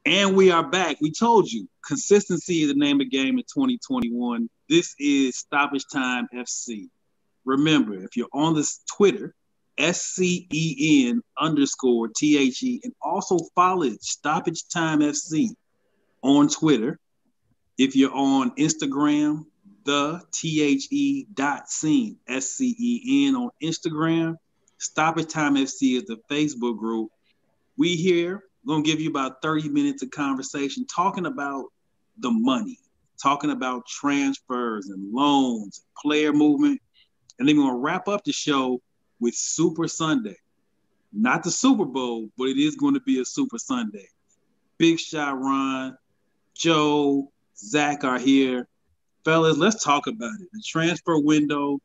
And we are back. We told you consistency is the name of the game in 2021. This is Stoppage Time FC. Remember, if you're on this Twitter, SCEN_THE, and also follow it, Stoppage Time FC on Twitter. If you're on Instagram, the THE.scene, SCEN on Instagram. Stoppage Time FC is the Facebook group. We here going to give you about 30 minutes of conversation talking about the money, talking about transfers and loans, player movement. And then we're going to wrap up the show with Super Sunday. Not the Super Bowl, but it is going to be a Super Sunday. Big Shot Ron, Joe, Zach are here. Fellas, let's talk about it. The transfer window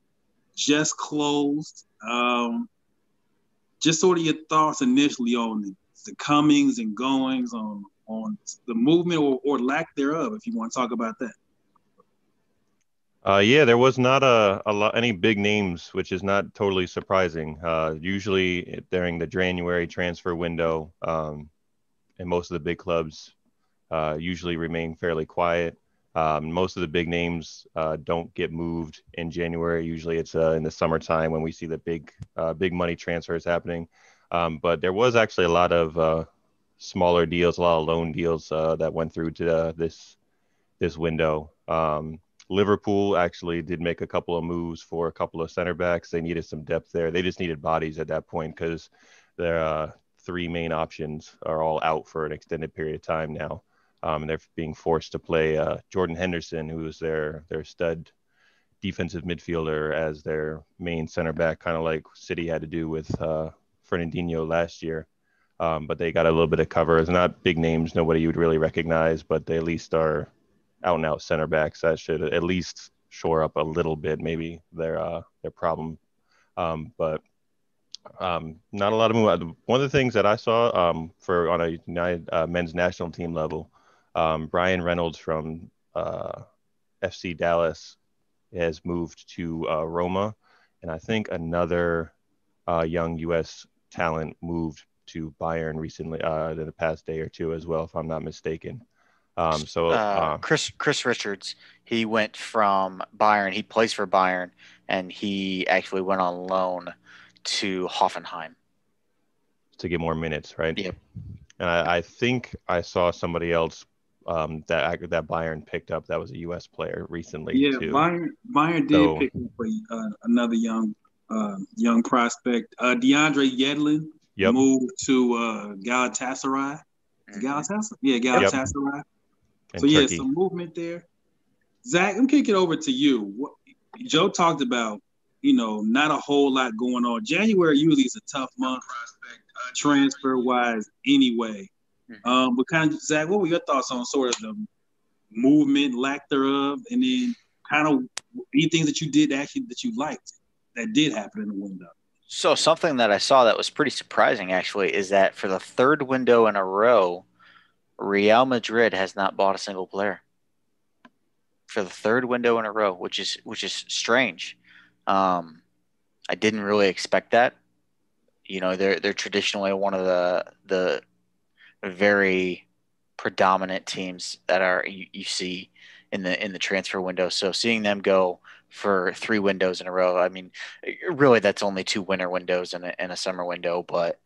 just closed. Just sort of your thoughts initially on the comings and goings on the movement or lack thereof, if you want to talk about that. Yeah, there was not a lot any big names, which is not totally surprising. Usually during the January transfer window, and most of the big clubs usually remain fairly quiet. Most of the big names don't get moved in January. Usually it's in the summertime when we see the big money transfers happening. But there was actually a lot of smaller deals, a lot of loan deals that went through to this window. Liverpool actually did make a couple of moves for a couple of center backs. They needed some depth there. They just needed bodies at that point because their three main options are all out for an extended period of time now. And they're being forced to play Jordan Henderson, who is their stud defensive midfielder, as their main center back, kind of like City had to do with Fernandinho last year. But they got a little bit of cover. It's not big names, nobody you would really recognize, but they at least are out and out center backs that should at least shore up a little bit, maybe their problem. But not a lot of move. One of the things that I saw for on a United men's national team level, Brian Reynolds from FC Dallas has moved to Roma, and I think another young U.S. talent moved to Bayern recently, in the past day or two as well, if I'm not mistaken. Chris Richards, he went from Bayern. He plays for Bayern, and he actually went on loan to Hoffenheim to get more minutes, right? Yep. And I think I saw somebody else that Bayern picked up that was a U.S. player recently too. Bayern did pick up another young prospect. DeAndre Yedlin moved to Galatasaray. Galatasaray? Yeah, Galatasaray. Yep. So, Turkey. Some movement there. Zach, I'm kicking it over to you. Joe talked about, not a whole lot going on. January usually is a tough month transfer-wise anyway. But kind of, Zach, what were your thoughts on sort of the movement, lack thereof, and then kind of any things that you did actually that you liked that did happen in the window? So something that I saw that was pretty surprising actually is that for the third window in a row, Real Madrid has not bought a single player. For the third window in a row, which is strange. I didn't really expect that. They're traditionally one of the very predominant teams that you see in the transfer window. So seeing them go for three windows in a row, I mean, really that's only two winter windows and a summer window, but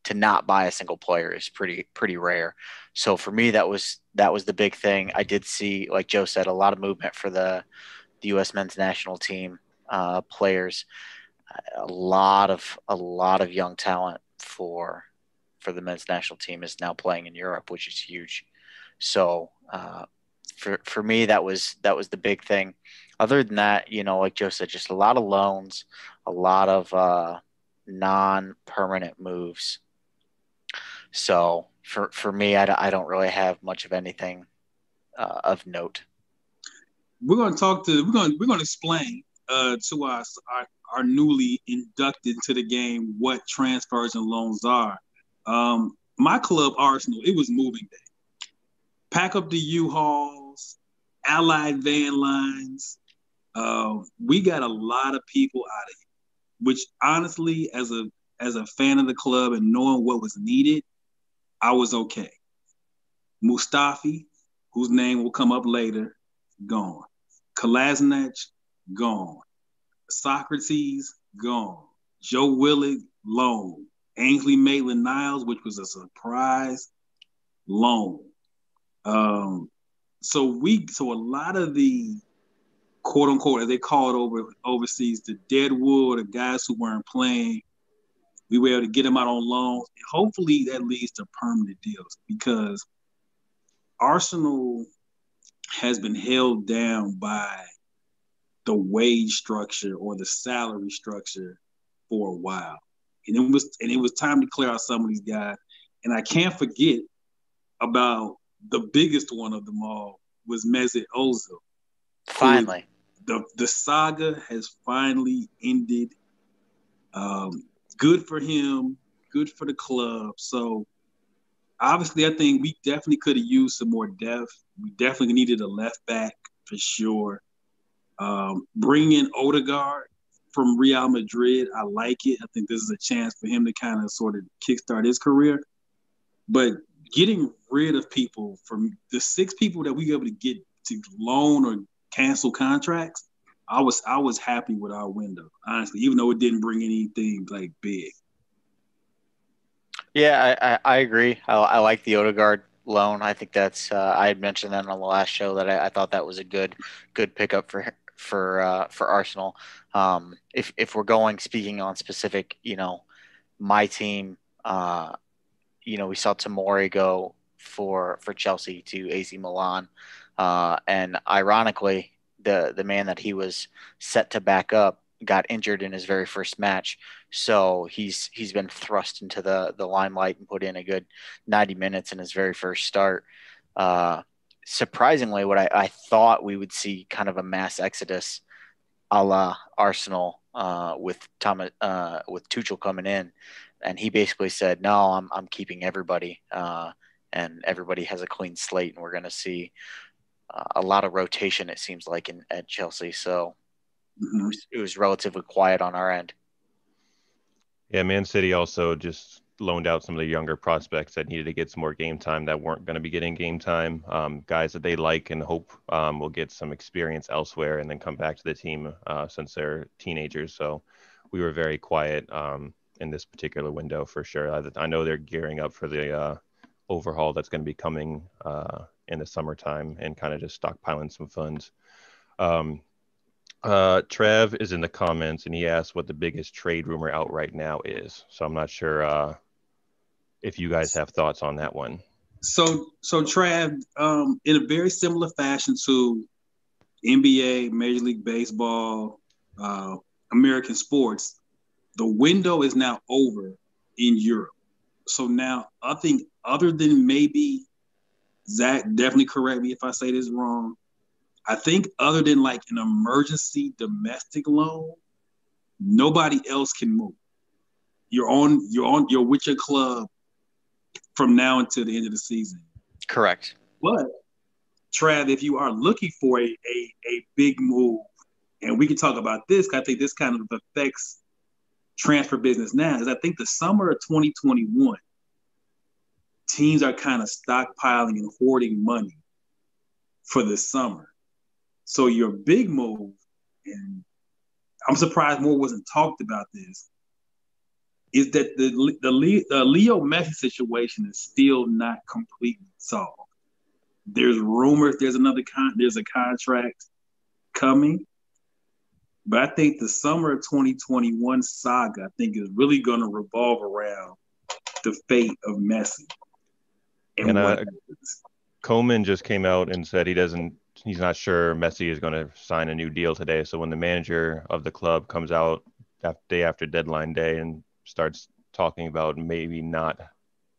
to not buy a single player is pretty rare. So for me, that was the big thing. I did see, like Joe said, a lot of movement for the U.S. men's national team players. A lot of young talent for the men's national team is now playing in Europe, which is huge. So for me, that was the big thing. Other than that, like Joe said, just a lot of loans, a lot of non-permanent moves. So for me, I don't really have much of anything of note. We're going to explain to our newly inducted to the game what transfers and loans are. My club, Arsenal, it was moving day. Pack up the U-Hauls, Allied van lines. We got a lot of people out of here, which honestly, as a fan of the club and knowing what was needed, I was okay. Mustafi, whose name will come up later, gone. Kolasinac, gone. Socrates, gone. Joe Willock, loan. Ainsley Maitland-Niles, which was a surprise, loan. So a lot of the quote unquote, as they call it overseas, the deadwood, the guys who weren't playing, we were able to get them out on loans. Hopefully that leads to permanent deals because Arsenal has been held down by the wage structure or the salary structure for a while. And it was time to clear out some of these guys. And I can't forget about the biggest one of them all was Mesut Ozil. Finally. The saga has finally ended. Good for him, good for the club. So obviously I think we definitely could have used some more depth. We definitely needed a left back for sure. Bringing in Odegaard from Real Madrid, I like it. I think this is a chance for him to kind of sort of kickstart his career. But getting rid of people from the 6 people that we were able to get to loan or cancel contracts, I was happy with our window, honestly, even though it didn't bring anything like big. Yeah, I agree. I like the Odegaard loan. I think that's I had mentioned that on the last show that I thought that was a good pickup for Arsenal. If we're speaking on specific, my team, we saw Tomori go for Chelsea to AC Milan, and ironically, the man that he was set to back up got injured in his very first match, so he's been thrust into the limelight and put in a good 90 minutes in his very first start. Surprisingly, what I thought we would see kind of a mass exodus a la Arsenal with Tuchel coming in, and he basically said, "No, I'm keeping everybody, and everybody has a clean slate, and we're going to see a lot of rotation. It seems like at Chelsea, so it was relatively quiet on our end." Yeah, Man City also just loaned out some of the younger prospects that needed to get some more game time that weren't going to be getting game time. Guys that they like and hope will get some experience elsewhere and then come back to the team since they're teenagers. So we were very quiet in this particular window for sure. I know they're gearing up for the overhaul that's going to be coming in the summertime and kind of just stockpiling some funds. Trev is in the comments and he asked what the biggest trade rumor out right now is. So I'm not sure if you guys have thoughts on that one. So Trev, in a very similar fashion to NBA, Major League Baseball, American sports, the window is now over in Europe. So now I think other than maybe Zach, definitely correct me if I say this wrong, I think other than like an emergency domestic loan, nobody else can move. You're with your club from now until the end of the season. Correct. But Trav, if you are looking for a big move, and we can talk about this, I think this kind of affects transfer business now, is I think the summer of 2021, teams are kind of stockpiling and hoarding money for the summer. So your big move, and I'm surprised more wasn't talked about this, is that the Leo Messi situation is still not completely solved. There's rumors there's a contract coming, but I think the summer of 2021 saga, I think, is really going to revolve around the fate of Messi. And Koeman just came out and said he's not sure Messi is going to sign a new deal today. So when the manager of the club comes out day after deadline day and starts talking about maybe not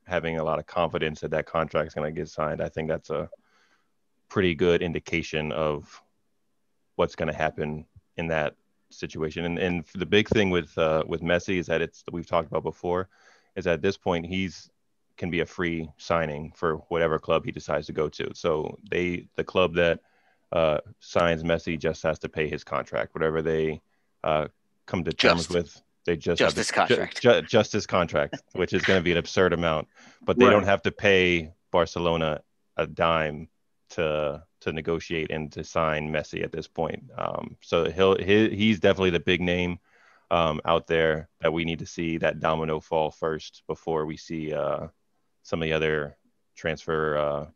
having a lot of confidence that contract is going to get signed, I think that's a pretty good indication of what's going to happen in that situation. And the big thing with Messi is that we've talked about before, is at this point can be a free signing for whatever club he decides to go to. So the club that signs Messi just has to pay his contract, whatever they come to terms with. They just have his contract. Just his contract, which is going to be an absurd amount, but they don't have to pay Barcelona a dime to negotiate and to sign Messi at this point. So he's definitely the big name out there that we need to see that domino fall first before we see some of the other transfer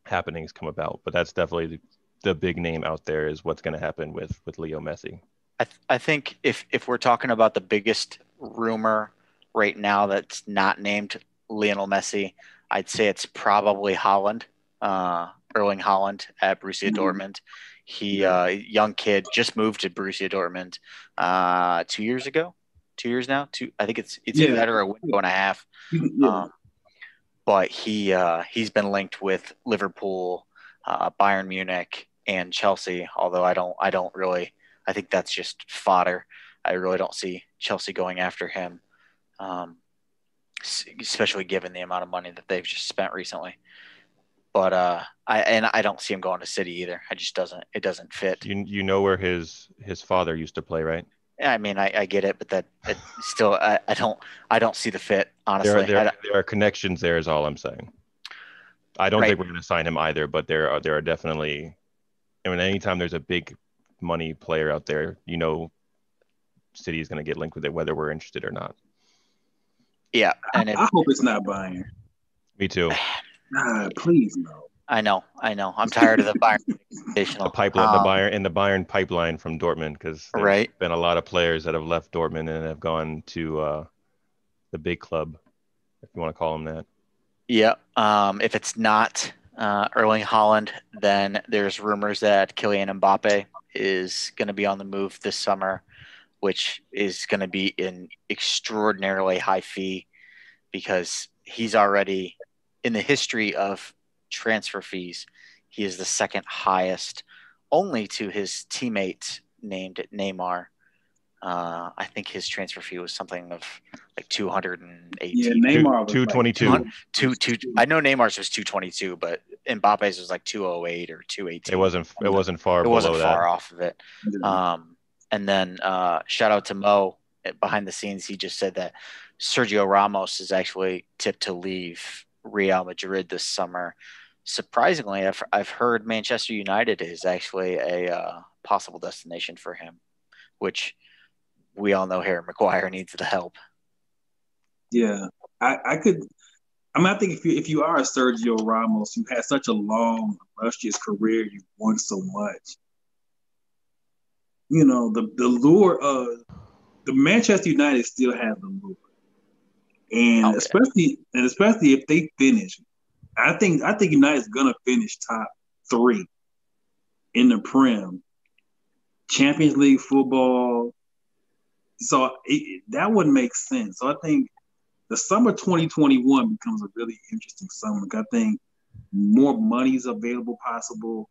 happenings come about. But that's definitely the big name out there is what's going to happen with Leo Messi. I think if we're talking about the biggest rumor right now that's not named Lionel Messi, I'd say it's probably Holland, Erling Holland at Borussia Dortmund. He young kid just moved to Borussia Dortmund 2 years ago. 2 years now. I think it's either that or a window and a half. But he's been linked with Liverpool, Bayern Munich, and Chelsea. Although I don't really. I think that's just fodder. I really don't see Chelsea going after him, especially given the amount of money that they've just spent recently. But I don't see him going to City either. It doesn't fit. You know where his father used to play, right? I mean, I get it, but still I don't see the fit, honestly. There are connections there is all I'm saying. I don't think we're going to sign him either, but there are definitely. I mean, anytime there's a big money player out there, City is going to get linked with it, whether we're interested or not. Yeah, and I hope it's not Bayern. Me too. Please no. I know. I'm tired of the Bayern the Bayern pipeline from Dortmund, because there's been a lot of players that have left Dortmund and have gone to the big club, if you want to call them that. Yeah. If it's not Erling Haaland, then there's rumors that Kylian Mbappe is going to be on the move this summer, which is going to be an extraordinarily high fee because he's already in the history of transfer fees. He is the second highest, only to his teammate named Neymar. I think his transfer fee was something of like 218. Yeah, Neymar 222. I know Neymar's was 222, but Mbappe's was like 208 or 218. It wasn't far. It wasn't far that. off of it. And then shout out to Mo behind the scenes. He just said that Sergio Ramos is actually tipped to leave Real Madrid this summer. Surprisingly, I've heard Manchester United is actually a possible destination for him, which we all know Harry Maguire needs the help. Yeah, I think if you are a Sergio Ramos, you had such a long, illustrious career, you've won so much. The lure of the Manchester United still has the lure, and especially if they finish, I think United's gonna finish top 3 in the Prem, Champions League football. So that wouldn't make sense. So I think the summer 2021 becomes a really interesting summer. I think more money is available possible.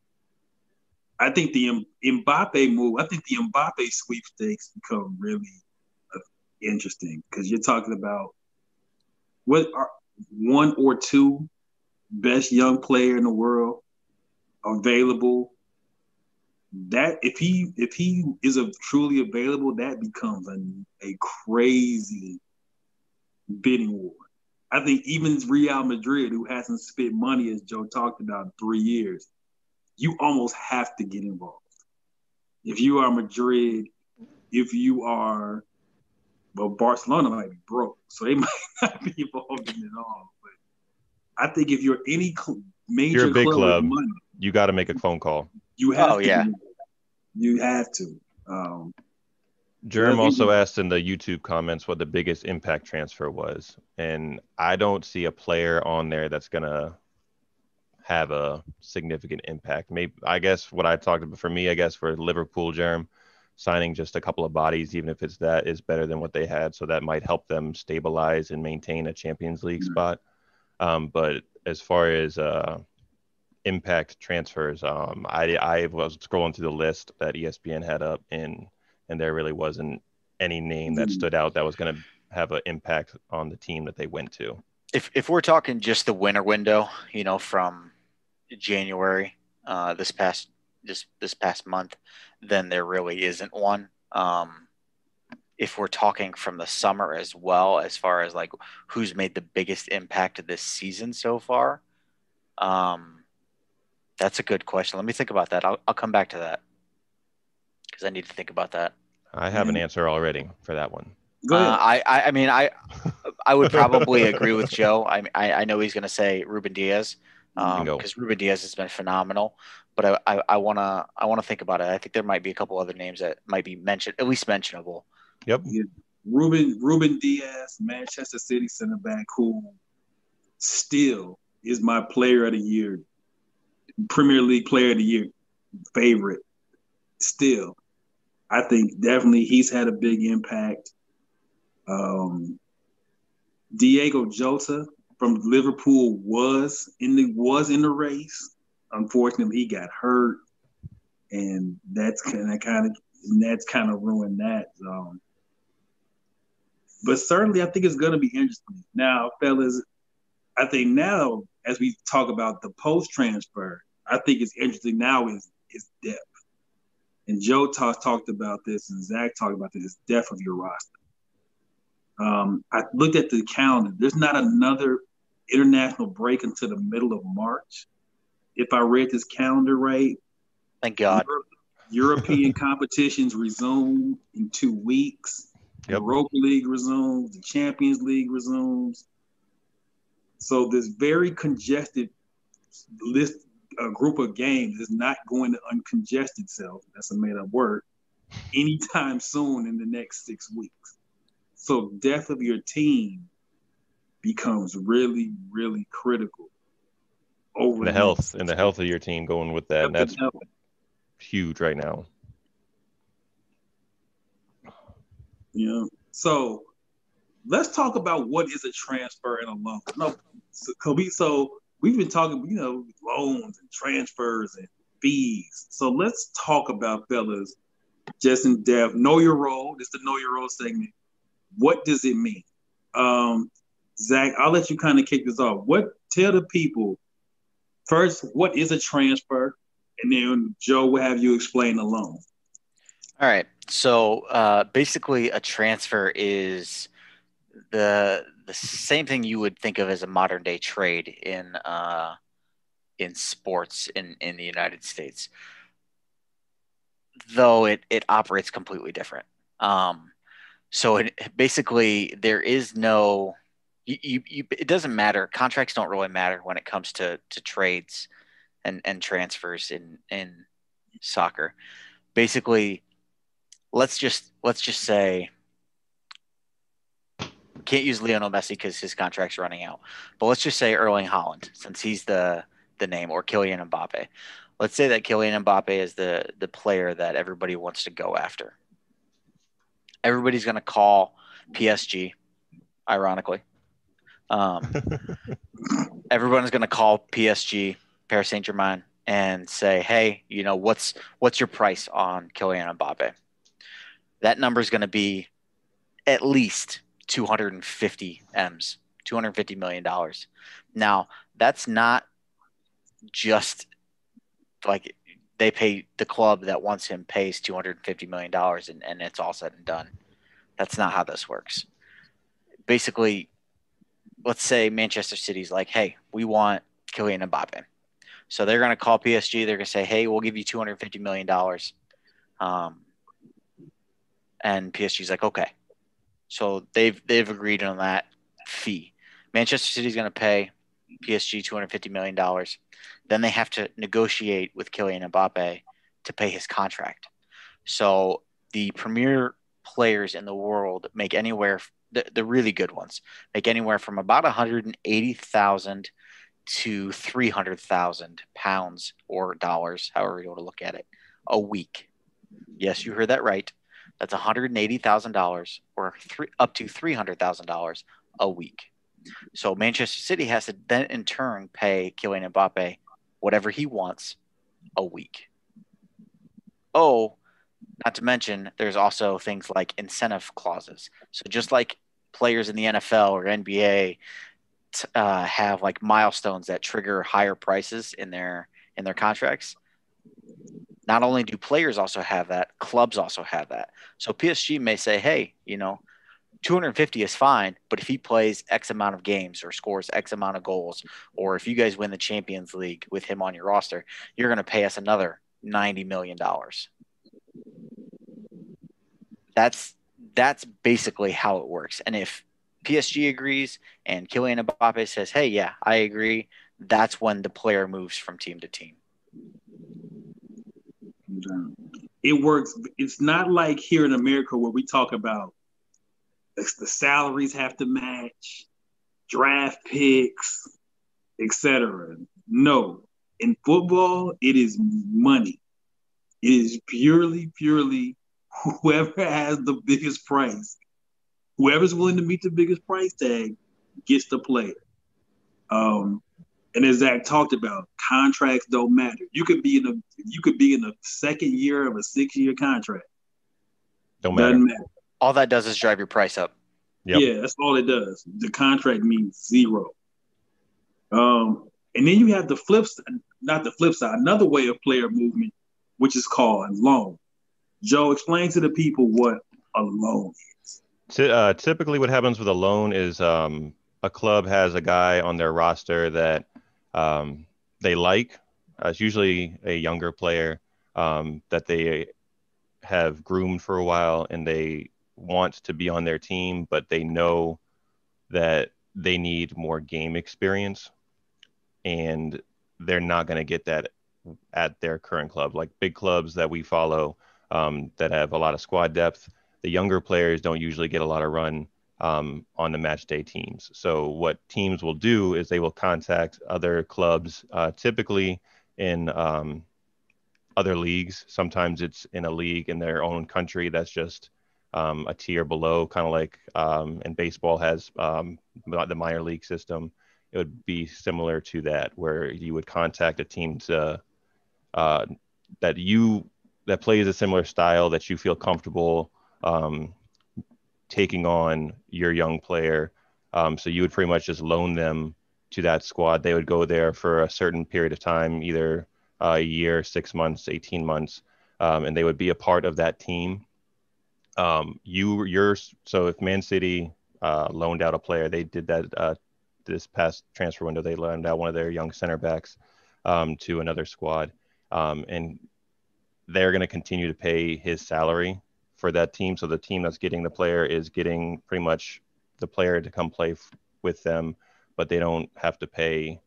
I think the Mbappe move, I think the Mbappe sweepstakes become really interesting because you're talking about what are 1 or 2 best young player in the world available. That if he is truly available, that becomes a crazy bidding war. I think even Real Madrid, who hasn't spent money, as Joe talked about, in 3 years, you almost have to get involved. If you are Madrid, if you are, Barcelona might be broke, so they might not be involved in it all. But I think if you're any major big club, with money, you got to make a phone call. You have to. Yeah. You have to. Jerm also asked in the YouTube comments what the biggest impact transfer was. And I don't see a player on there that's going to have a significant impact. Maybe, I guess what I talked about for me, I guess for Liverpool, Jerm, signing just a couple of bodies, even if it's that, is better than what they had. So that might help them stabilize and maintain a Champions League spot. But as far as impact transfers, I was scrolling through the list that ESPN had up, and there really wasn't any name that stood out that was going to have an impact on the team that they went to. If we're talking just the winter window, from January, this past month, then there really isn't one. If we're talking from the summer as well, as far as like who's made the biggest impact of this season so far, That's a good question. Let me think about that. I'll come back to that because I need to think about that. I have an answer already for that one. Go ahead. I mean, I would probably agree with Joe. I know he's going to say Ruben Diaz Bingo. because Ruben Diaz has been phenomenal. But I wanna think about it. I think there might be a couple other names that might be mentioned, at least mentionable. Yep. Yeah. Ruben Diaz, Manchester City center back, who still is my player of the year, Premier League player of the year favorite. Still, I think definitely he's had a big impact. Diego Jota from Liverpool was in the race. Unfortunately, he got hurt, and that's kind of ruined that. But certainly, I think it's going to be interesting. Now, fellas, I think now as we talk about the post transfer, I think it's interesting now is depth. And Joe talked about this, and Zach talked about this, depth of your roster. I looked at the calendar. There's not another international break until the middle of March. If I read this calendar right, thank God. European competitions resume in 2 weeks. Yep. Europa League resumes. The Champions League resumes. So this very congested group of games is not going to uncongest itself. That's a made-up word. Anytime soon in the next 6 weeks. So depth of your team becomes really, really critical. Over the health of your team going with that. And that's huge right now. Yeah. So let's talk about what is a transfer and a loan. No, so we've been talking, loans and transfers and fees. So let's talk about, fellas, just in depth. Know your role. This is the Know Your Role segment. What does it mean? Zach, I'll let you kind of kick this off. Tell the people first, what is a transfer? And then Joe will have you explain the loan. All right. So basically a transfer is the same thing you would think of as a modern day trade in sports in the United States, though it operates completely different. So basically there is no it doesn't matter. Contracts don't really matter when it comes to trades and transfers in soccer. Basically, let's just say, can't use Lionel Messi because his contract's running out, but let's just say Erling Haaland, since he's the name, or Kylian Mbappe. Let's say that Kylian Mbappe is the player that everybody wants to go after. Everybody's going to call PSG, ironically. Everyone's going to call PSG, Paris Saint-Germain, and say, hey, what's your price on Kylian Mbappe? That number is going to be at least 250 M's, $250 million. Now, that's not just like they pay the club that wants him pays $250 million and it's all said and done. That's not how this works. Basically, let's say Manchester City's like, hey, we want Kylian Mbappe. So they're going to call PSG. They're going to say, hey, we'll give you $250 million. And PSG's like, okay. So they've agreed on that fee. Manchester City's going to pay PSG $250 million. Then they have to negotiate with Kylian Mbappe to pay his contract. So the premier players in the world make anywhere, the really good ones, make anywhere from about 180,000 to 300,000 pounds or dollars, however you want to look at it, a week. Yes, you heard that right. That's $180,000 or up to $300,000 a week. So Manchester City has to then in turn pay Kylian Mbappe whatever he wants a week. Oh, not to mention there's also things like incentive clauses. So just like players in the NFL or NBA have like milestones that trigger higher prices in their contracts, not only do players also have that, clubs also have that. So PSG may say, hey, 250 is fine, but if he plays X amount of games or scores X amount of goals, or if you guys win the Champions League with him on your roster, you're going to pay us another $90 million. That's basically how it works. And if PSG agrees and Kylian Mbappe says, hey, yeah, I agree, that's when the player moves from team to team. It works. It's not like here in America where we talk about the salaries have to match, draft picks, etc. No. In football, it is money. It is purely whoever has the biggest price. Whoever's willing to meet the biggest price tag gets the player. And as Zach talked about, contracts don't matter. You could be in the second year of a 6-year contract. Doesn't matter. All that does is drive your price up. Yep. Yeah, that's all it does. The contract means zero. And then you have not the flip side, another way of player movement, which is called loan. Joe, explain to the people what a loan is. Typically what happens with a loan is a club has a guy on their roster that they like. It's usually a younger player that they have groomed for a while, and they want to be on their team, but they know that they need more game experience, and they're not going to get that at their current club. Like big clubs that we follow that have a lot of squad depth, the younger players don't usually get a lot of run on the match day teams. So what teams will do is they will contact other clubs, typically in other leagues. Sometimes it's in a league in their own country that's just a tier below, kind of like and baseball has the minor league system. It would be similar to that, where you would contact a team to that plays a similar style that you feel comfortable taking on your young player. So you would pretty much just loan them to that squad. They would go there for a certain period of time, either a year, 6 months, 18 months, and they would be a part of that team. So if Man City loaned out a player, they did that this past transfer window. They loaned out one of their young center backs to another squad, and they're going to continue to pay his salary for that team. So the team that's getting the player is getting pretty much the player to come play with them, but they don't have to pay.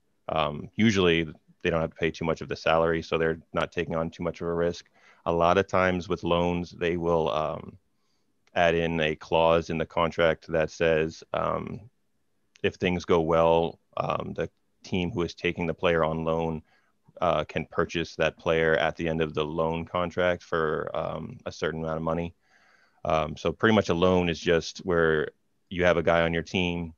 Usually they don't have to pay too much of the salary, so they're not taking on too much of a risk. A lot of times with loans, they will add in a clause in the contract that says if things go well, the team who is taking the player on loan can purchase that player at the end of the loan contract for a certain amount of money. So pretty much a loan is just where you have a guy on your team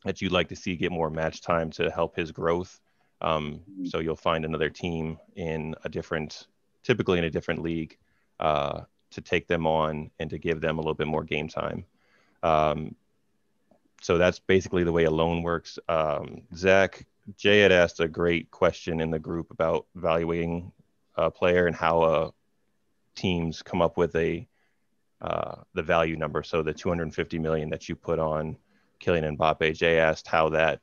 that you'd like to see get more match time to help his growth. So you'll find another team typically in a different league, to take them on and to give them a little bit more game time. So that's basically the way a loan works. Jay had asked a great question in the group about evaluating a player and how teams come up with the value number. So the 250 million that you put on Kylian Mbappe, Jay asked how that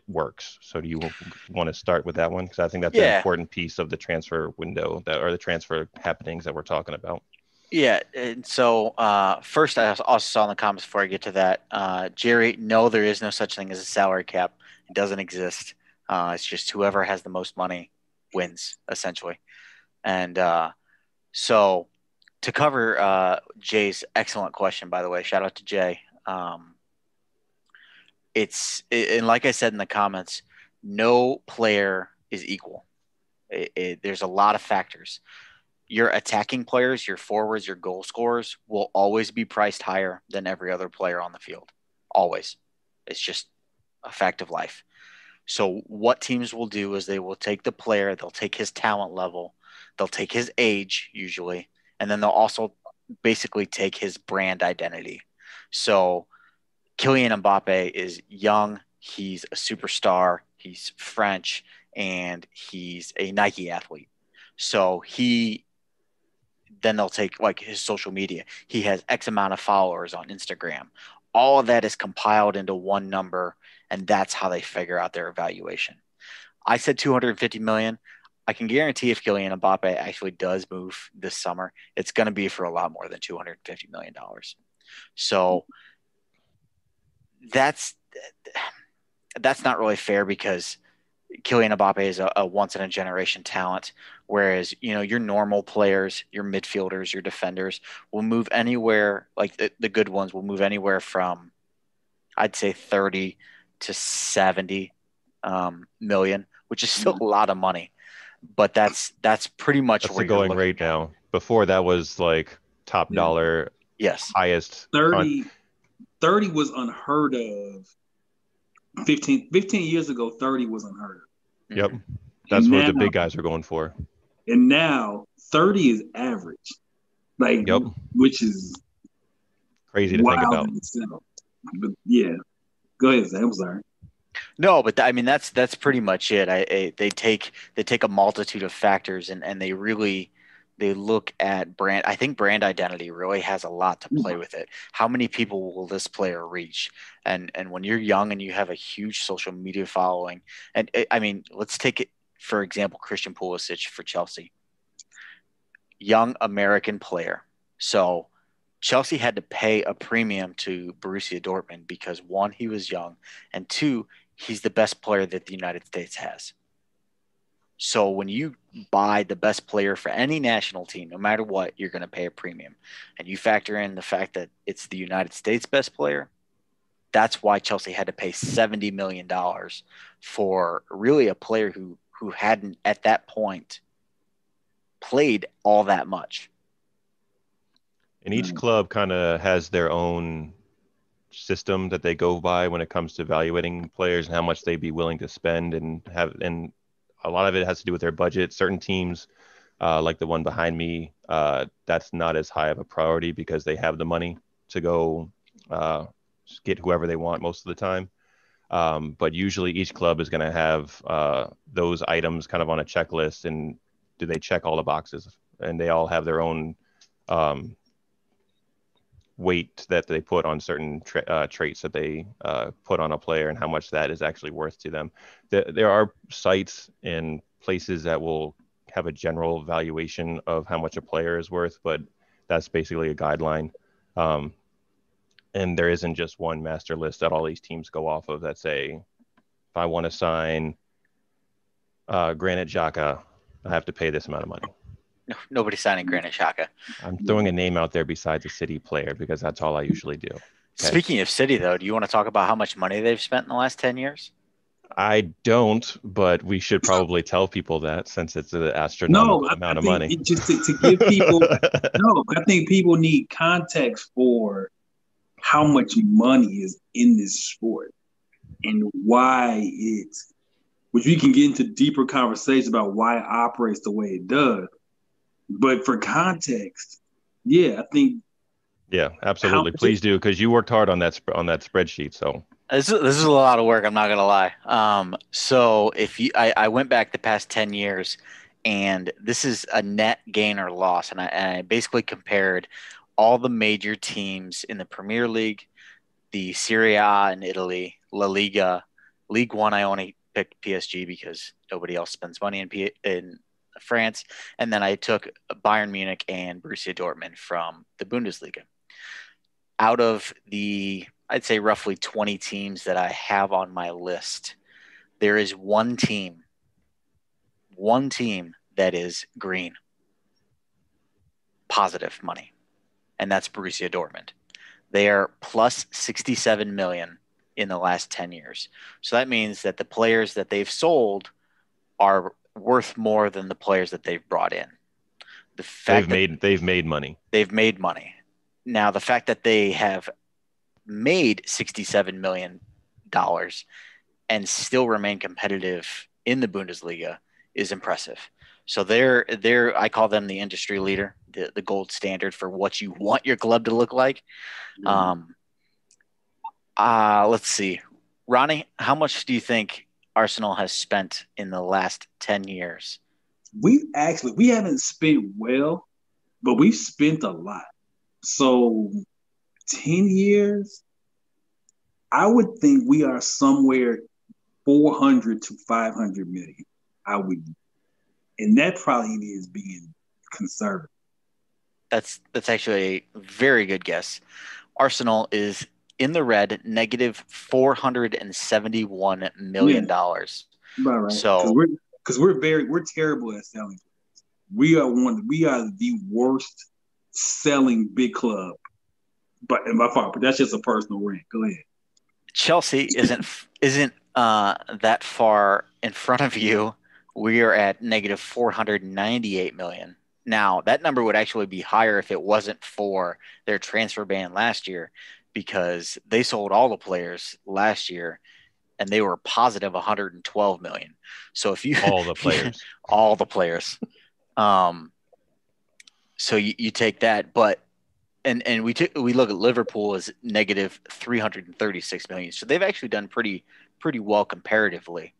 works. So do you want to start with that one? Because I think that's an important piece of the transfer window or the transfer happenings that we're talking about. Yeah, and so first I also saw in the comments before I get to that, Jerry, no, there is no such thing as a salary cap. It doesn't exist. It's just whoever has the most money wins, essentially. And so to cover Jay's excellent question, by the way, shout out to Jay. And like I said in the comments, no player is equal. There's a lot of factors. Your attacking players, your forwards, your goal scorers will always be priced higher than every other player on the field. Always. It's just a fact of life. So what teams will do is they will take the player, they'll take his talent level, they'll take his age usually, and then they'll also basically take his brand identity. So Kylian Mbappe is young, he's a superstar, he's French, and he's a Nike athlete. So then they'll take like his social media. He has X amount of followers on Instagram. all of that is compiled into one number, and that's how they figure out their evaluation. I said 250 million. I can guarantee if Kylian Mbappe actually does move this summer, it's going to be for a lot more than $250 million. So that's not really fair, because Kylian Mbappe is a once in a generation talent, whereas, your normal players, your midfielders, your defenders will move anywhere, like the good ones will move anywhere from, I'd say, 30 to 70 million, which is still a lot of money. But that's pretty much That's where the you're going looking rate at. now. Before that was like top dollar, Yes. highest. 30 was unheard of. 15 years ago, 30 was unheard of. Yep. Mhm. That's And what now, the big guys are going for. And now 30 is average. Like, Yep. which is Crazy to think about. in itself. But yeah. Go ahead, Zach. I'm sorry. No, but that's pretty much it. They take a multitude of factors, and they look at brand. I think brand identity really has a lot to play with it. How many people will this player reach? And when you're young and you have a huge social media following, and let's take it for example, Christian Pulisic for Chelsea, young American player. So Chelsea had to pay a premium to Borussia Dortmund because, one, he was young, and two, he's the best player that the United States has. So when you buy the best player for any national team, no matter what, you're going to pay a premium. And you factor in the fact that it's the United States best player. That's why Chelsea had to pay $70 million for really a player who hadn't at that point played all that much. And each club kind of has their own system that they go by when it comes to evaluating players and how much they'd be willing to spend, and a lot of it has to do with their budget. Certain teams, like the one behind me, that's not as high of a priority because they have the money to go get whoever they want most of the time. But usually each club is going to have those items kind of on a checklist, and do they check all the boxes? And they all have their own weight that they put on certain traits that they put on a player, and how much that is actually worth to them. There are sites and places that will have a general valuation of how much a player is worth, but that's basically a guideline. And there isn't just one master list that all these teams go off of that say, if I want to sign Granit Xhaka, I have to pay this amount of money. No, nobody's signing Granit Xhaka. I'm throwing a name out there besides a City player because that's all I usually do. Okay? Speaking of City, though, do you want to talk about how much money they've spent in the last 10 years? I don't, but we should probably tell people that, since it's an astronomical amount of money. Just to give people, I think people need context for how much money is in this sport and why it's, which we can get into deeper conversations about why it operates the way it does. But for context, yeah, I think. Yeah, absolutely. Please do, because you worked hard on that spreadsheet. So this is a lot of work. I'm not gonna lie. So I went back the past 10 years, and this is a net gain or loss, and I basically compared all the major teams in the Premier League, the Serie A in Italy, La Liga, League One. I only picked PSG because nobody else spends money in France, and then I took Bayern Munich and Borussia Dortmund from the Bundesliga. Out of the, I'd say, roughly 20 teams that I have on my list, there is one team that is green, positive money, and that's Borussia Dortmund. They are plus 67 million in the last 10 years. So that means that the players that they've sold are worth more than the players that they've brought in. The fact they've made money. They've made money. Now, the fact that they have made $67 million and still remain competitive in the Bundesliga is impressive. So they're I call them the industry leader, the gold standard for what you want your club to look like. Let's see. Ronnie, how much do you think Arsenal has spent in the last 10 years? We haven't spent well, but we've spent a lot. So 10 years, I would think we are somewhere 400 to 500 million. I would, and that probably is being conservative. That's actually a very good guess. Arsenal is in the red, negative $471 million. Right. So we're terrible at selling. We are the worst selling big club. But in my fault, but that's just a personal rant. Go ahead. Chelsea isn't that far in front of you. We are at negative 498 million. Now, that number would actually be higher if it wasn't for their transfer ban last year, because they sold all the players last year and they were positive 112 million. So if you all the players, all the players, so you take that, but and we look at Liverpool as negative 336 million. So they've actually done pretty well comparatively.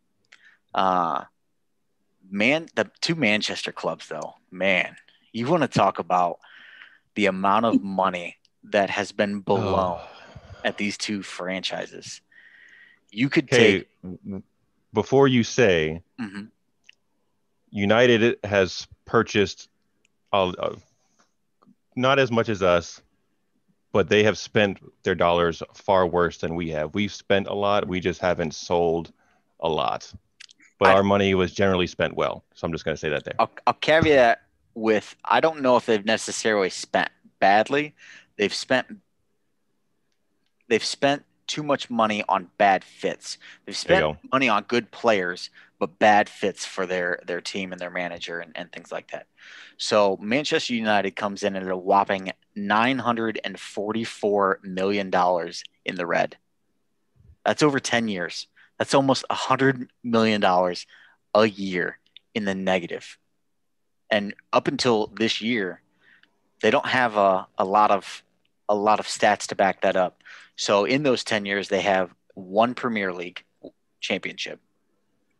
The two Manchester clubs, though, man, you want to talk about the amount of money that has been blown at these two franchises. You could take. Before you say, United has purchased not as much as us, but they have spent their dollars far worse than we have. We've spent a lot. We just haven't sold a lot. But our money was generally spent well. So I'm just going to say that there. I'll caveat with, I don't know if they've necessarily spent badly. They've spent too much money on bad fits. They've spent money on good players, but bad fits for their team and their manager and things like that. So Manchester United comes in at a whopping $944 million in the red. That's over 10 years. That's almost $100 million a year in the negative. And up until this year, they don't have a lot of stats to back that up. So in those 10 years, they have 1 Premier League championship,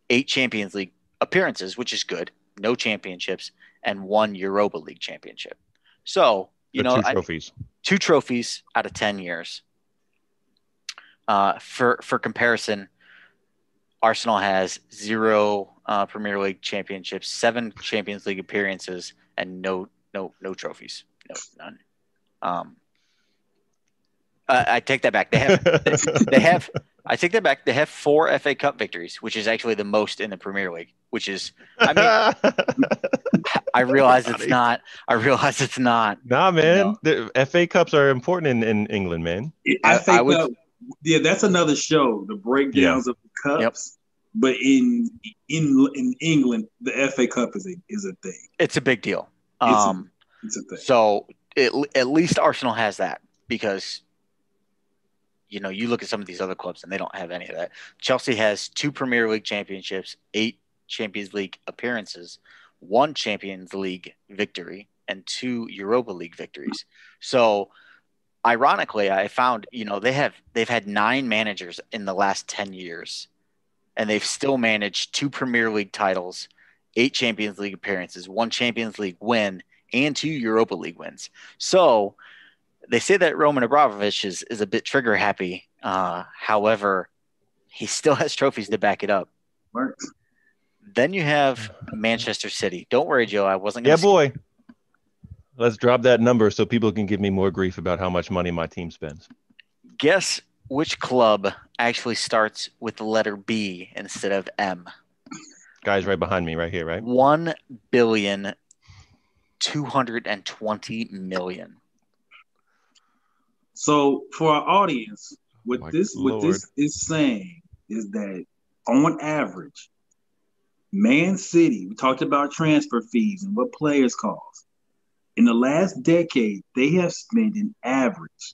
8 Champions League appearances, which is good, no championships, and 1 Europa League championship. So, 2 trophies. 2 trophies out of 10 years. For comparison, Arsenal has 0 Premier League championships, 7 Champions League appearances, and no trophies. No, none. I take that back. They have I take that back. They have 4 FA Cup victories, which is actually the most in the Premier League, which is, I mean, I realize it's not. Nah, man. The FA Cups are important in England, man. FA Cup, that's another show, the breakdowns of the cups. Yep. But in England, the FA Cup is a thing. It's a big deal. It's a thing. So at least Arsenal has that, because you look at some of these other clubs and they don't have any of that. Chelsea has 2 Premier League championships, 8 Champions League appearances, 1 Champions League victory, and 2 Europa League victories. So ironically, I found, they've had 9 managers in the last 10 years, and they've still managed 2 Premier League titles, 8 Champions League appearances, 1 Champions League win, and 2 Europa League wins. So they say that Roman Abramovich is a bit trigger happy. However, he still has trophies to back it up. Right. Then you have Manchester City. Don't worry, Joe. I wasn't going to boy. Let's drop that number so people can give me more grief about how much money my team spends. Guess which club actually starts with the letter B instead of M? Guy's right behind me, right here, right? $1,220,000,000. So for our audience, what this is saying is that on average, Man City, we talked about transfer fees and what players cost. In the last decade, they have spent an average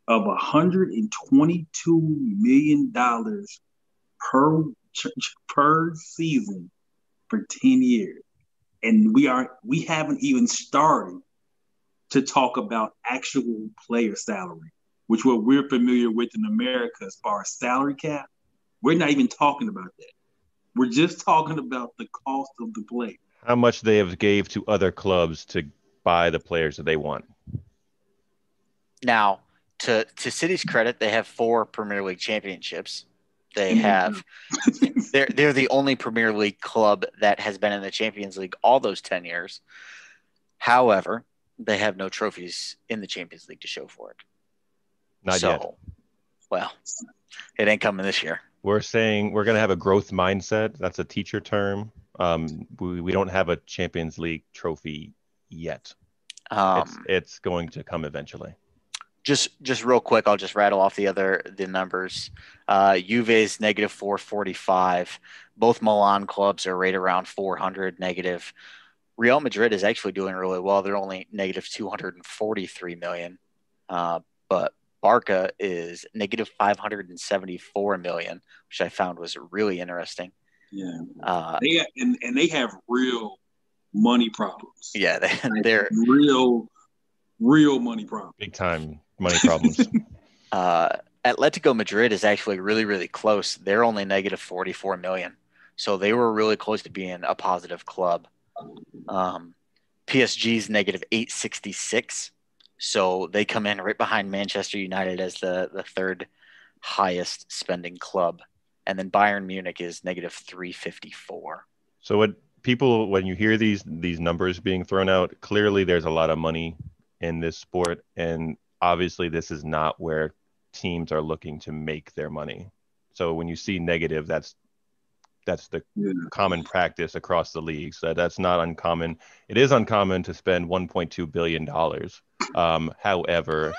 of $122 million per season for 10 years. And we haven't even started to talk about actual player salary, which what we're familiar with in America as far as salary cap. We're not even talking about that. We're just talking about the cost of the player. How much they have gave to other clubs to buy the players that they want. Now, to City's credit, they have 4 Premier League championships. They have they're the only Premier League club that has been in the Champions League all those 10 years. However, they have no trophies in the Champions League to show for it. Not yet. Well, it ain't coming this year. We're saying we're going to have a growth mindset. That's a teacher term. We don't have a Champions League trophy yet. It's going to come eventually. Just real quick, I'll just rattle off the numbers. Juve's negative 445. Both Milan clubs are right around 400 negative. Real Madrid is actually doing really well. They're only negative 243 million. But Barca is negative 574 million, which I found was really interesting. Yeah. They have real money problems. Yeah, they're real money problems. Big time money problems. Atletico Madrid is actually really, really close. They're only negative 44 million. So they were really close to being a positive club. PSG's negative 866. So they come in right behind Manchester United as the third highest spending club. And then Bayern Munich is negative 354. So when you hear these numbers being thrown out, clearly there's a lot of money in this sport. And obviously this is not where teams are looking to make their money. So when you see negative, that's the common practice across the league. So that's not uncommon. It is uncommon to spend $1.2 billion. However,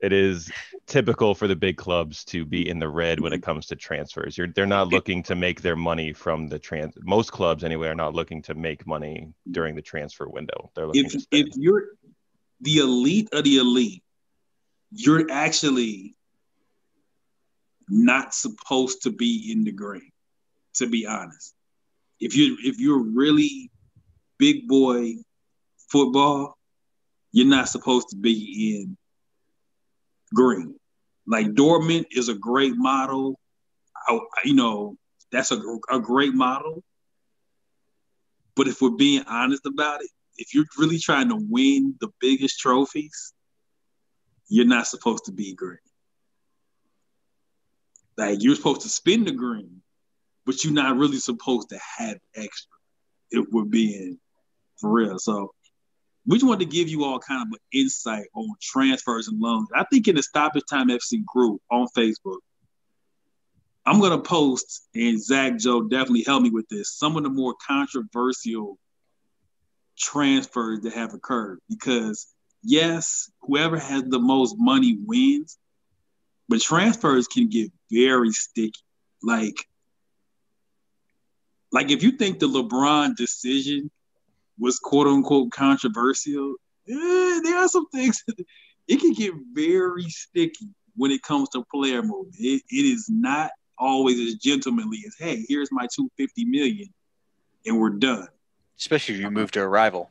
it is typical for the big clubs to be in the red when it comes to transfers. They're not looking to make their money from the most clubs anyway are not looking to make money during the transfer window. They're looking to spend. If you're the elite of the elite, you're actually not supposed to be in the green, to be honest. If you're really big boy football, you're not supposed to be in green. Like Dortmund is a great model. That's a great model. But if we're being honest about it, if you're really trying to win the biggest trophies, you're not supposed to be green. Like you're supposed to spend the green, but you're not really supposed to have extra, if we're being for real. So we just wanted to give you all kind of an insight on transfers and loans. I think in the Stoppage Time FC group on Facebook, I'm going to post, and Zach Joe definitely helped me with this, some of the more controversial transfers that have occurred. Because, yes, whoever has the most money wins, but transfers can get very sticky. Like if you think the LeBron decision was quote-unquote controversial, there are some things it can get very sticky when it comes to player movement. It is not always as gentlemanly as, hey, here's my $250 million and we're done. Especially if you move to a rival.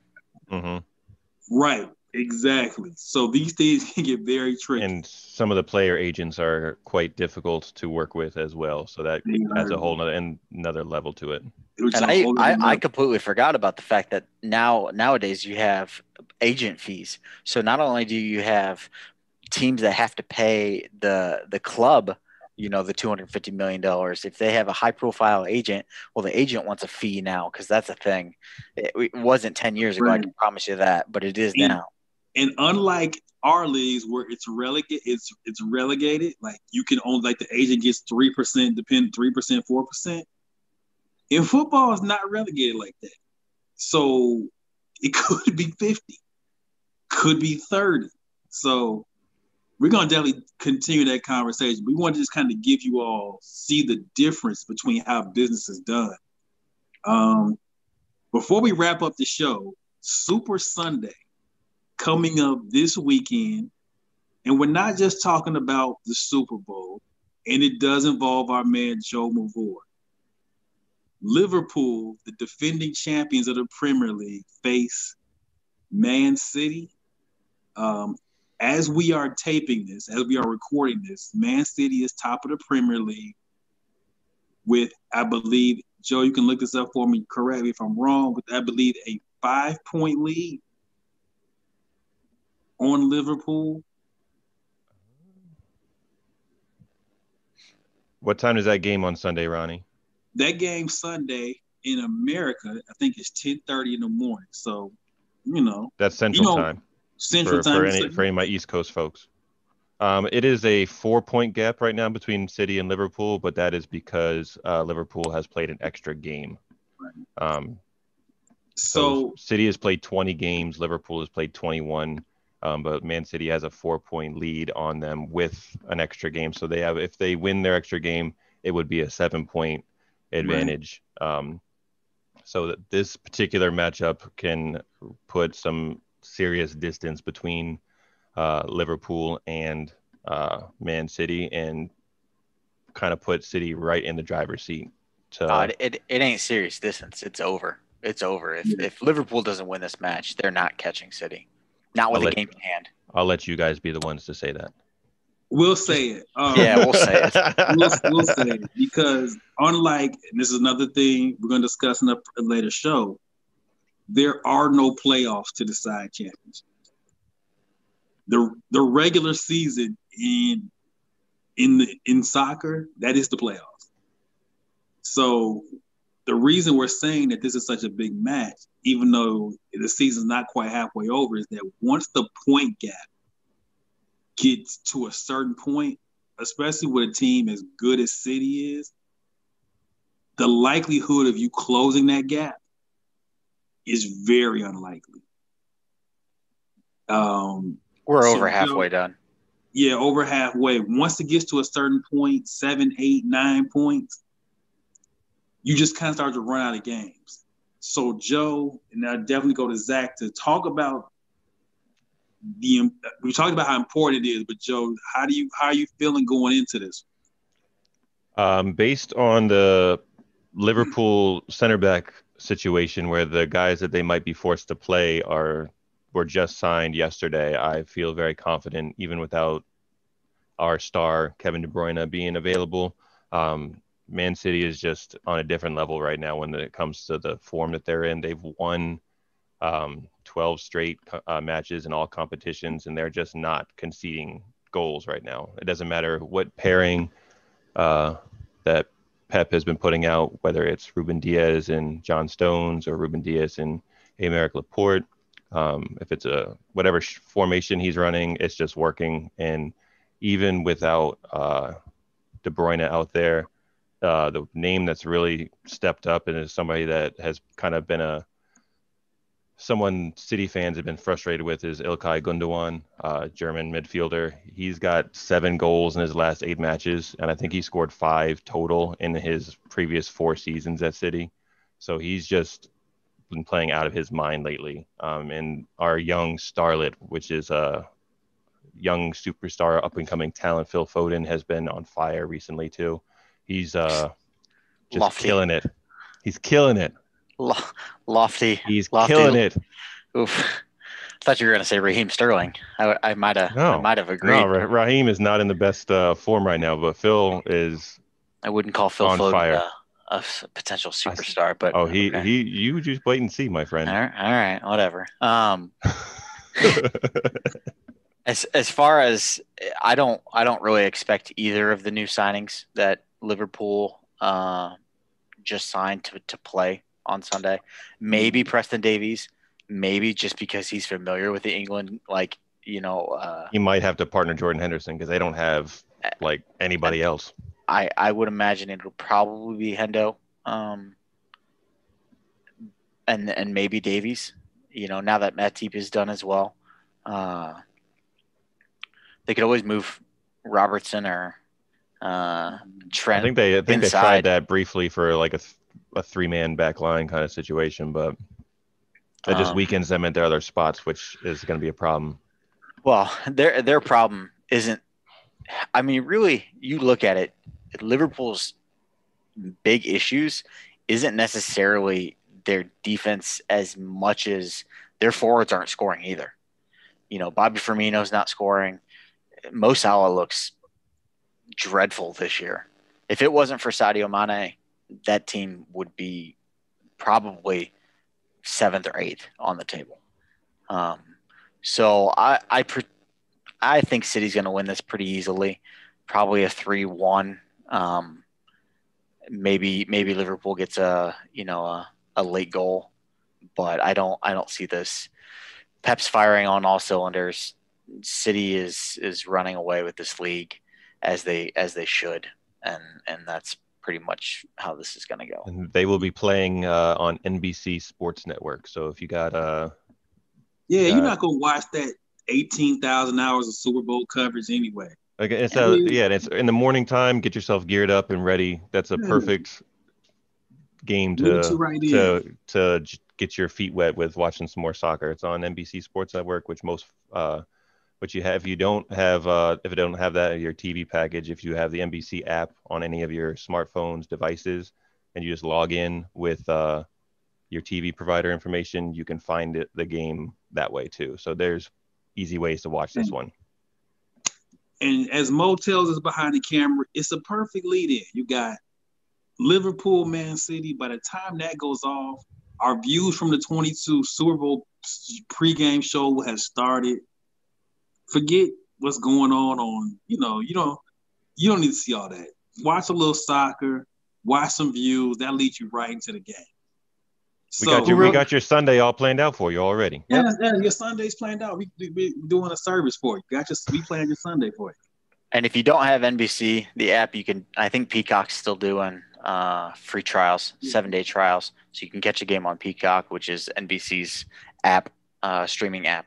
Mm-hmm. Right, exactly. So these things can get very tricky. And some of the player agents are quite difficult to work with as well. So that adds a whole another level to it. And I completely forgot about the fact that nowadays you have agent fees. So not only do you have teams that have to pay the club, the $250 million, if they have a high profile agent, well, the agent wants a fee now because that's a thing. It wasn't 10 years ago, right. I can promise you that, but it is now. And unlike our leagues where it's relegated, like you can only, like the agent gets 3%, 3%, 4%. In football, it's not relegated like that. So it could be 50, could be 30. So we're going to definitely continue that conversation. We want to just kind of give you all, see the difference between how business is done. Before we wrap up the show, Super Sunday coming up this weekend. And we're not just talking about the Super Bowl, and it does involve our man Joe Mavor. Liverpool, the defending champions of the Premier League, face Man City. As we are taping this, as we are recording this, Man City is top of the Premier League with, I believe, Joe, you can look this up for me, correct me if I'm wrong, with, I believe, a 5-point lead on Liverpool. What time is that game on Sunday, Ronnie? That game Sunday in America, I think it's 10:30 in the morning. So, That's Central Time Central for Time. any of my East Coast folks. It is a 4-point gap right now between City and Liverpool, but that is because Liverpool has played an extra game. So City has played 20 games, Liverpool has played 21, but Man City has a 4-point lead on them with an extra game. So if they win their extra game, it would be a 7-point advantage. Right. So that this particular matchup can put some serious distance between Liverpool and Man City and kind of put City right in the driver's seat. It ain't serious distance. It's over. It's over. If Liverpool doesn't win this match, they're not catching City. Not with a game in hand. I'll let you guys be the ones to say that. We'll say it. We'll say it. We'll say it because unlike, and this is another thing we're going to discuss in a later show, there are no playoffs to decide championships. The regular season in soccer, that is the playoffs. So the reason we're saying that this is such a big match, even though the season's not quite halfway over, is that once the point gap gets to a certain point, especially with a team as good as City is, the likelihood of you closing that gap is very unlikely. We're over halfway done. Yeah, over halfway. Once it gets to a certain point, 7, 8, 9 points, you just kind of start to run out of games. So Joe, and I'll definitely go to Zach to talk about we talked about how important it is, but Joe, how are you feeling going into this? Based on the Liverpool center back situation where the guys that they might be forced to play were just signed yesterday, I feel very confident even without our star Kevin De Bruyne being available. Man City is just on a different level right now when it comes to the form that they're in. They've won 12 straight matches in all competitions, and they're just not conceding goals right now. It doesn't matter what pairing that Pep has been putting out, whether it's Ruben Diaz and John Stones or Ruben Diaz and Aymeric Laporte. If it's whatever formation he's running, it's just working. And even without De Bruyne out there, the name that's really stepped up and is somebody that has kind of been someone City fans have been frustrated with is Ilkay Gundogan, German midfielder. He's got 7 goals in his last 8 matches, and I think he scored 5 total in his previous 4 seasons at City. So he's just been playing out of his mind lately. And our young starlet, which is a young superstar up-and-coming talent, Phil Foden, has been on fire recently too. He's just killing it. He's killing it. Lofty. He's killing it. Oof. I thought you were going to say Raheem Sterling. I might have agreed. No, Raheem is not in the best form right now, but Phil is. I wouldn't call Phil Foden a potential superstar, but you just wait and see, my friend. All right, whatever. As far as I don't really expect either of the new signings that Liverpool just signed to play on Sunday. Maybe Preston Davies, maybe just because he's familiar with the England, he might have to partner Jordan Henderson because they don't have anybody else. I would imagine it'll probably be Hendo, and maybe Davies. Now that Matip is done as well, they could always move Robertson or Trent. I think they tried that briefly for a 3-man back line kind of situation, but that just weakens them at their other spots, which is going to be a problem. Well, their problem isn't. I mean, really, you look at it. Liverpool's big issues isn't necessarily their defense as much as their forwards aren't scoring either. Bobby Firmino's not scoring. Mo Salah looks dreadful this year. If it wasn't for Sadio Mane, that team would be probably 7th or 8th on the table. So I think City's going to win this pretty easily, probably a 3-1 Maybe Liverpool gets a late goal, but I don't see this. Pep's firing on all cylinders. City is running away with this league as they should, and that's pretty much how this is going to go. And they will be playing on NBC Sports Network. So if you got you're not gonna watch that 18,000 hours of Super Bowl coverage anyway. Okay, it's in the morning time. Get yourself geared up and ready. That's a perfect game to get your feet wet with watching some more soccer. It's on NBC Sports Network, which you have. If you don't have that in your TV package, if you have the NBC app on any of your smartphones devices, and you just log in with your TV provider information, you can find the game that way too. So there's easy ways to watch this one. And as Mo tells us behind the camera, it's a perfect lead-in. You got Liverpool, Man City. By the time that goes off, our views from the 22 Super Bowl pregame show has started. Forget what's going on. You don't need to see all that. Watch a little soccer, watch some views. That leads you right into the game. We got your Sunday all planned out for you already. Yeah, your Sunday's planned out. We're doing a service for you. We planned your Sunday for you. And if you don't have NBC, the app, I think Peacock's still doing free trials, 7-day trials. So you can catch a game on Peacock, which is NBC's app, streaming app.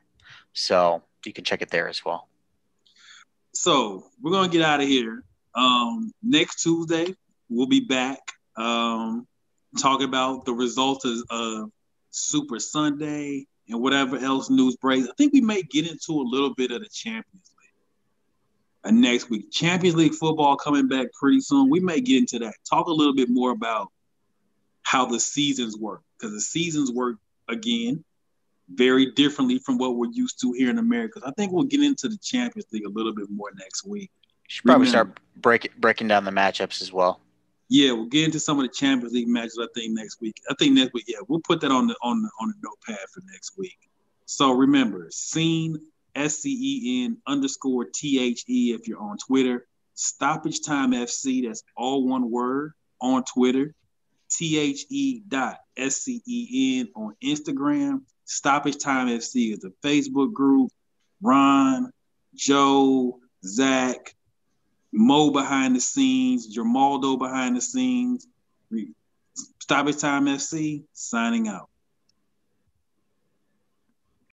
So you can check it there as well. So we're going to get out of here. Next Tuesday, we'll be back. Talk about the results of Super Sunday and whatever else news breaks. I think we may get into a little bit of the Champions League next week. Champions League football coming back pretty soon. We may get into that. Talk a little bit more about how the seasons work, because the seasons work, again, very differently from what we're used to here in America. I think we'll get into the Champions League a little bit more next week. You should probably start breaking down the matchups as well. Yeah, we'll get into some of the Champions League matches. I think next week, we'll put that on the notepad for next week. So remember, Scene SCEN_THE if you're on Twitter. Stoppage Time FC, that's all one word on Twitter. THE.SCEN on Instagram. Stoppage Time FC is the Facebook group. Ron, Joe, Zach, Mo behind the scenes, Jamaldo behind the scenes. Stoppage Time FC signing out.